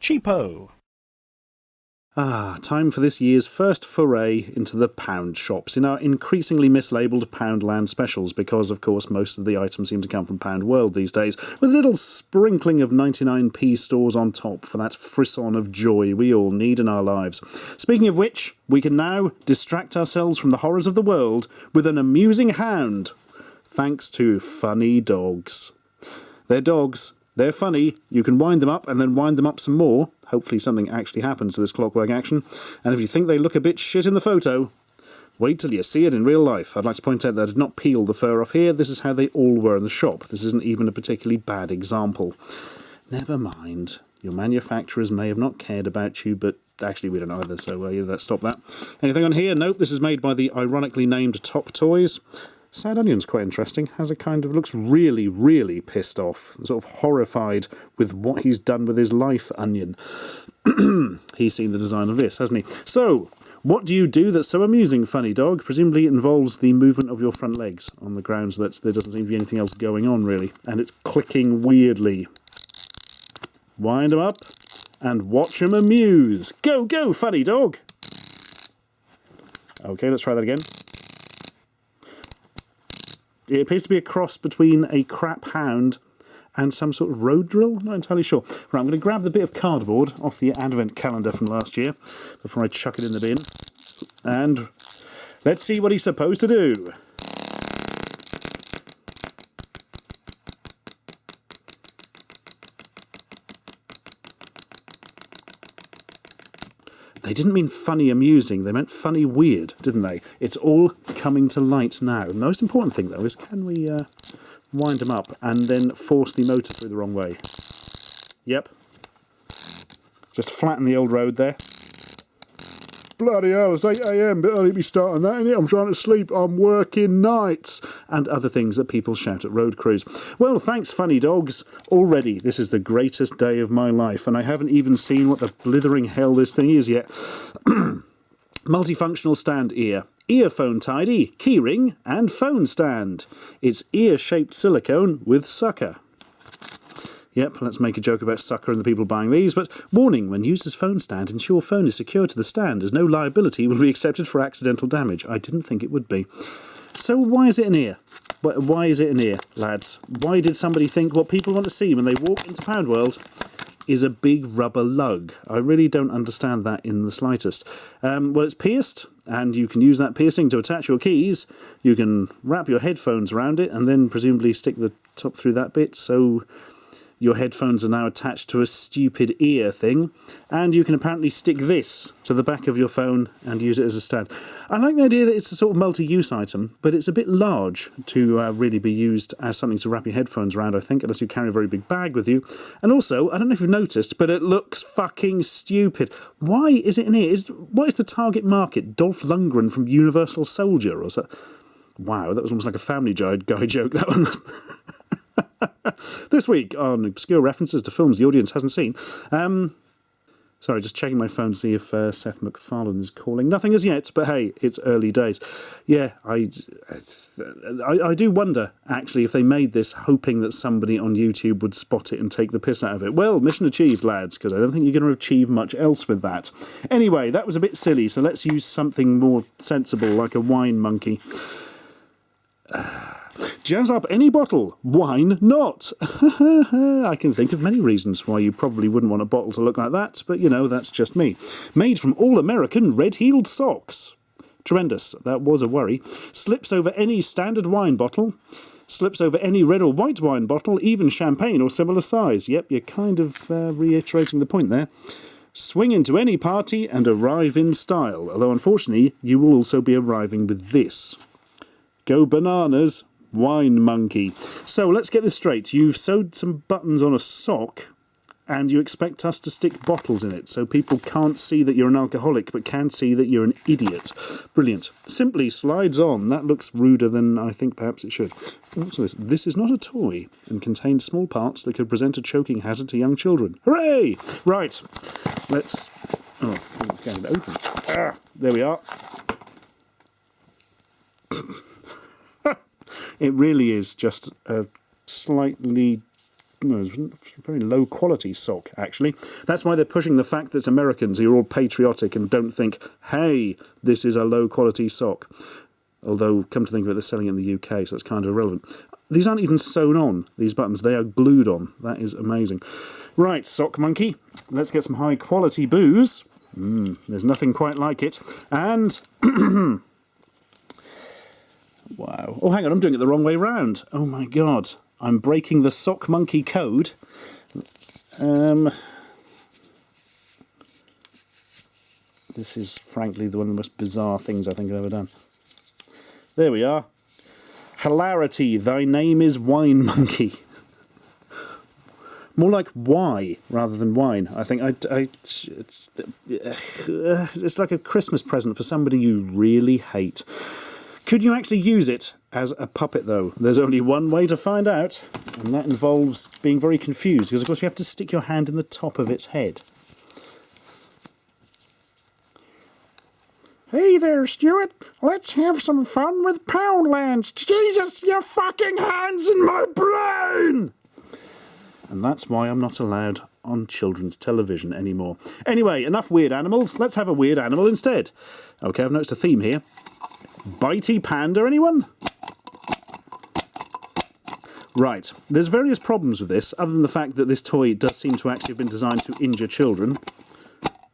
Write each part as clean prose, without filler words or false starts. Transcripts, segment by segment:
Cheapo. Time for this year's first foray into the pound shops in our increasingly mislabelled Poundland specials because, of course, most of the items seem to come from Pound World these days, with a little sprinkling of 99p stores on top for that frisson of joy we all need in our lives. Speaking of which, we can now distract ourselves from the horrors of the world with an amusing hound, thanks to funny dogs. They're dogs. They're funny, you can wind them up and then wind them up some more. Hopefully something actually happens to this clockwork action. And if you think they look a bit shit in the photo, wait till you see it in real life. I'd like to point out that I did not peel the fur off here. This is how they all were in the shop. This isn't even a particularly bad example. Never mind. Your manufacturers may have not cared about you, but actually we don't either, so let's stop that. Anything on here? Nope, this is made by the ironically named Top Toys. Sad Onion's quite interesting. Has a kind of, looks really, really pissed off. Sort of horrified with what he's done with his life, Onion. He's seen the design of this, hasn't he? So, what do you do that's so amusing, funny dog? Presumably it involves the movement of your front legs on the grounds that there doesn't seem to be anything else going on, really. And it's clicking weirdly. Wind him up and watch him amuse. Go, go, funny dog! Okay, let's try that again. It appears to be a cross between a crap hound and some sort of road drill. Not entirely sure. Right, I'm going to grab the bit of cardboard off the advent calendar from last year before I chuck it in the bin. And let's see what he's supposed to do. They didn't mean funny amusing, they meant funny weird, didn't they? It's all coming to light now. The most important thing, though, is can we wind them up and then force the motor through the wrong way? Yep. Just flatten the old road there. Bloody hell, it's 8 AM, but I need to be starting that, innit? I'm trying to sleep, I'm working nights. And other things that people shout at road crews. Well, thanks, funny dogs. Already, this is the greatest day of my life, and I haven't even seen what the blithering hell this thing is yet. Multifunctional stand ear. Earphone tidy, keyring, and phone stand. It's ear-shaped silicone with sucker. Yep, let's make a joke about sucker and the people buying these, but warning, when used as phone stand, ensure phone is secured to the stand as no liability will be accepted for accidental damage. I didn't think it would be. So why is it an ear? Why is it an ear, lads? Why did somebody think what people want to see when they walk into Pound World is a big rubber lug? I really don't understand that in the slightest. Well, it's pierced, and you can use that piercing to attach your keys. You can wrap your headphones around it and then presumably stick the top through that bit, so your headphones are now attached to a stupid ear thing, and you can apparently stick this to the back of your phone and use it as a stand. I like the idea that it's a sort of multi-use item, but it's a bit large to really be used as something to wrap your headphones around, I think, unless you carry a very big bag with you. And also, I don't know if you've noticed, but it looks fucking stupid. Why is it an ear? What is the target market? Dolph Lundgren from Universal Soldier or so? Wow, that was almost like a Family Guy joke, that one. This week on obscure references to films the audience hasn't seen. Sorry, just checking my phone to see if Seth MacFarlane is calling. Nothing as yet, but hey, it's early days. Yeah, I do wonder, actually, if they made this hoping that somebody on YouTube would spot it and take the piss out of it. Well, mission achieved, lads, because I don't think you're going to achieve much else with that. Anyway, that was a bit silly, so let's use something more sensible, like a wine monkey. Jazz up any bottle, wine not. I can think of many reasons why you probably wouldn't want a bottle to look like that, but you know, that's just me. Made from all-American red-heeled socks. Tremendous, that was a worry. Slips over any standard wine bottle. Slips over any red or white wine bottle, even champagne or similar size. Yep, you're kind of reiterating the point there. Swing into any party and arrive in style, although unfortunately you will also be arriving with this. Go bananas, wine monkey. So let's get this straight. You've sewed some buttons on a sock and you expect us to stick bottles in it so people can't see that you're an alcoholic but can see that you're an idiot. Brilliant. Simply slides on. That looks ruder than I think perhaps it should. Also, this is not a toy and contains small parts that could present a choking hazard to young children. Hooray! Right. Let's... Oh, it's getting it open. There we are. It really is just a slightly very low quality sock, actually. That's why they're pushing the fact that it's Americans who are all patriotic and don't think, hey, this is a low quality sock. Although, come to think of it, they're selling it in the UK, so that's kind of irrelevant. These aren't even sewn on, these buttons. They are glued on. That is amazing. Right, Sock Monkey. Let's get some high quality booze. There's nothing quite like it. And... wow. Oh, hang on, I'm doing it the wrong way round. Oh my god. I'm breaking the Sock Monkey code. This is, frankly, one of the most bizarre things I think I've ever done. There we are. Hilarity, thy name is Wine Monkey. More like why rather than wine. I think it's like a Christmas present for somebody you really hate. Could you actually use it as a puppet, though? There's only one way to find out, and that involves being very confused, because, of course, you have to stick your hand in the top of its head. Hey there, Stuart. Let's have some fun with Poundland. Jesus, your fucking hand's in my brain! And that's why I'm not allowed on children's television anymore. Anyway, enough weird animals. Let's have a weird animal instead. Okay, I've noticed a theme here. Bitey panda, anyone? Right, there's various problems with this, other than the fact that this toy does seem to actually have been designed to injure children.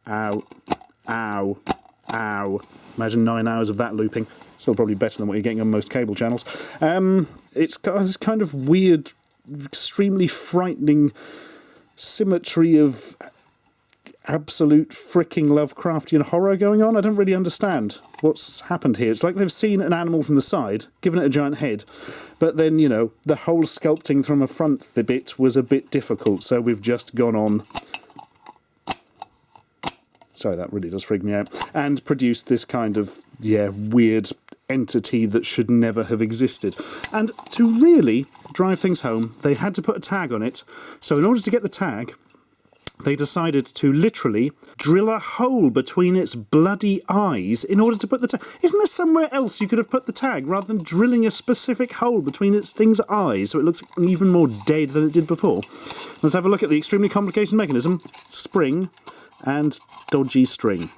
Ow. Ow. Ow. Imagine 9 hours of that looping. Still probably better than what you're getting on most cable channels. It's got this kind of weird, extremely frightening symmetry of absolute fricking Lovecraftian horror going on. I don't really understand what's happened here. It's like they've seen an animal from the side, given it a giant head, but then, you know, the whole sculpting from a front bit was a bit difficult, so we've just gone on... Sorry, that really does freak me out. And produced this kind of, weird entity that should never have existed. And to really drive things home, they had to put a tag on it. So in order to get the tag, they decided to literally drill a hole between its bloody eyes in order to put the tag. Isn't there somewhere else you could have put the tag rather than drilling a specific hole between its thing's eyes so it looks even more dead than it did before? Let's have a look at the extremely complicated mechanism. Spring and dodgy string.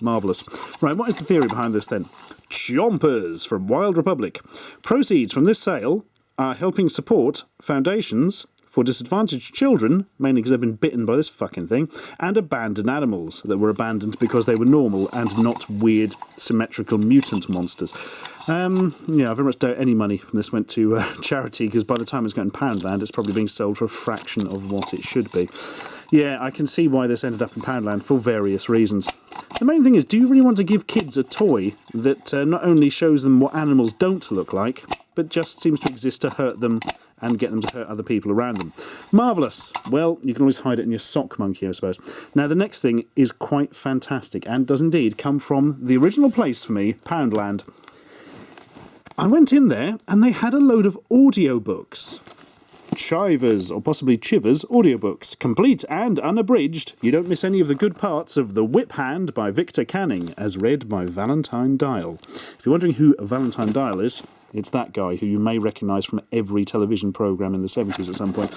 Marvellous. Right, what is the theory behind this then? Chompers from Wild Republic. Proceeds from this sale are helping support foundations for disadvantaged children, mainly because they've been bitten by this fucking thing, and abandoned animals that were abandoned because they were normal and not weird, symmetrical mutant monsters. I very much doubt any money from this went to charity, because by the time it's going to Poundland, it's probably being sold for a fraction of what it should be. Yeah, I can see why this ended up in Poundland for various reasons. The main thing is, do you really want to give kids a toy that not only shows them what animals don't look like, but just seems to exist to hurt them and get them to hurt other people around them? Marvellous. Well, you can always hide it in your sock monkey, I suppose. Now, the next thing is quite fantastic and does indeed come from the original place for me, Poundland. I went in there and they had a load of audiobooks. Chivers, or possibly Chivers, audiobooks, complete and unabridged. You don't miss any of the good parts of The Whip Hand by Victor Canning, as read by Valentine Dial. If you're wondering who Valentine Dial is, it's that guy who you may recognise from every television programme in the 70s at some point.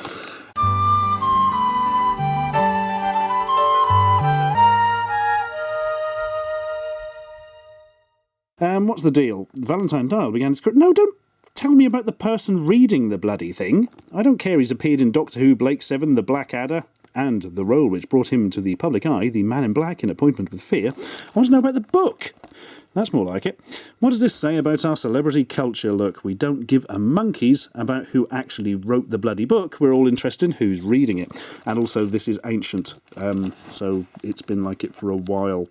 What's the deal? Valentine Dial began to... No, don't tell me about the person reading the bloody thing. I don't care he's appeared in Doctor Who, Blake 7, The Black Adder, and the role which brought him to the public eye, the Man in Black in Appointment with Fear. I want to know about the book. That's more like it. What does this say about our celebrity culture? Look, we don't give a monkey's about who actually wrote the bloody book. We're all interested in who's reading it. And also, this is ancient, so it's been like it for a while.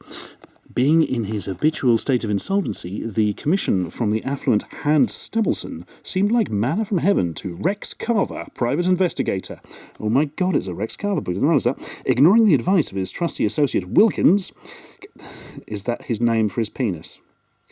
Being in his habitual state of insolvency, the commission from the affluent Hand Stubbleson seemed like manna from heaven to Rex Carver, private investigator. Oh my god, it's a Rex Carver book, didn't realize that. Ignoring the advice of his trusty associate Wilkins... Is that his name for his penis?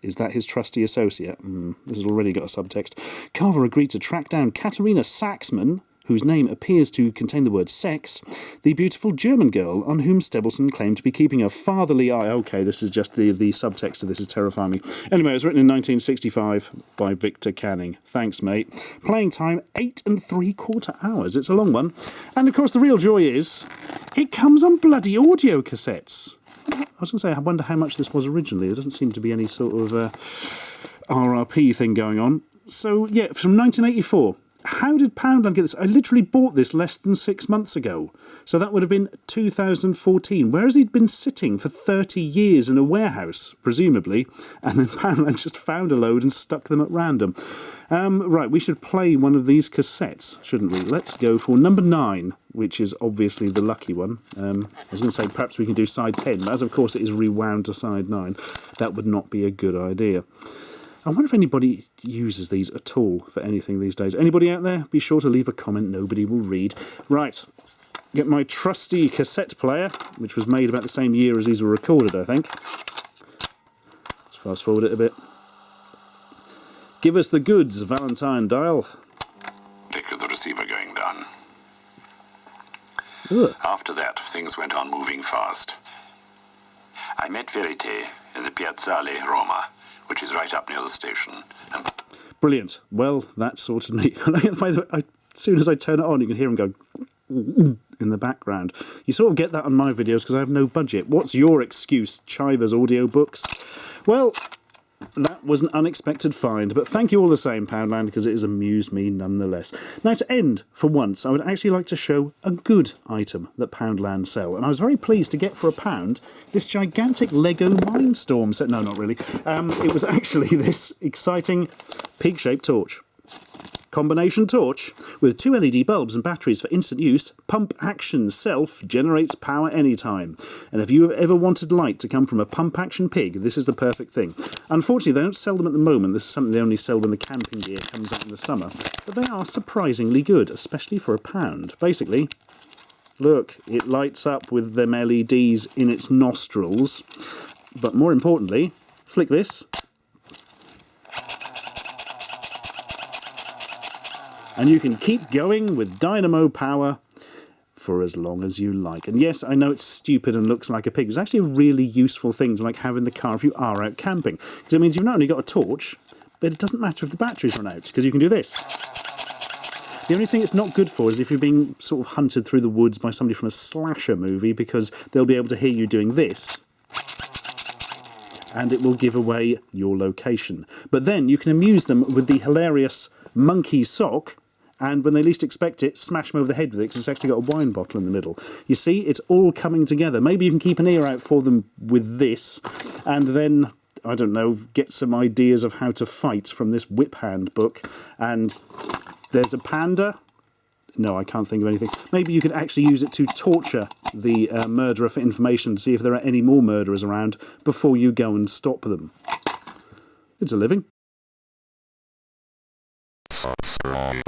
Is that his trusty associate? This has already got a subtext. Carver agreed to track down Katerina Saxman, whose name appears to contain the word sex, the beautiful German girl on whom Stebbleson claimed to be keeping a fatherly eye. Okay, this is just the subtext of this is terrifying me. Anyway, it was written in 1965 by Victor Canning. Thanks, mate. Playing time, 8 3/4 hours. It's a long one. And, of course, the real joy is it comes on bloody audio cassettes. I was going to say, I wonder how much this was originally. There doesn't seem to be any sort of RRP thing going on. So, yeah, from 1984. How did Poundland get this? I literally bought this less than 6 months ago. So that would have been 2014. Where has he been sitting for 30 years in a warehouse, presumably? And then Poundland just found a load and stuck them at random. Right, we should play one of these cassettes, shouldn't we? Let's go for number 9, which is obviously the lucky one. I was going to say perhaps we can do side 10, but as of course it is rewound to side 9, that would not be a good idea. I wonder if anybody uses these at all for anything these days. Anybody out there? Be sure to leave a comment. Nobody will read. Right. Get my trusty cassette player, which was made about the same year as these were recorded, I think. Let's fast forward it a bit. Give us the goods, Valentine Dial. Click of the receiver going down. Ugh. After that, things went on moving fast. I met Verite in the Piazzale Roma, which is right up near the station. Brilliant. Well, that sorted me. By the way, as soon as I turn it on, you can hear him go in the background. You sort of get that on my videos because I have no budget. What's your excuse, Chivers Audiobooks? Well, that was an unexpected find, but thank you all the same, Poundland, because it has amused me nonetheless. Now, to end, for once, I would actually like to show a good item that Poundland sell, and I was very pleased to get for £1 this gigantic Lego Mindstorm set. No, not really. It was actually this exciting pig-shaped torch. Combination torch with 2 LED bulbs and batteries for instant use. Pump action self generates power anytime. And if you have ever wanted light to come from a pump action pig, this is the perfect thing. Unfortunately, they don't sell them at the moment. This is something they only sell when the camping gear comes out in the summer. But they are surprisingly good, especially for £1. Basically, look, it lights up with them LEDs in its nostrils. But more importantly, flick this. And you can keep going with dynamo power for as long as you like. And yes, I know it's stupid and looks like a pig. It's actually a really useful thing to like have in the car if you are out camping. Because it means you've not only got a torch, but it doesn't matter if the batteries run out, because you can do this. The only thing it's not good for is if you're being sort of hunted through the woods by somebody from a slasher movie, because they'll be able to hear you doing this. And it will give away your location. But then you can amuse them with the hilarious monkey sock, and when they least expect it, smash them over the head with it, because it's actually got a wine bottle in the middle. You see, it's all coming together. Maybe you can keep an ear out for them with this, and then, I don't know, get some ideas of how to fight from this whip hand book. And there's a panda. No, I can't think of anything. Maybe you could actually use it to torture the murderer for information to see if there are any more murderers around before you go and stop them. It's a living. Subscribe.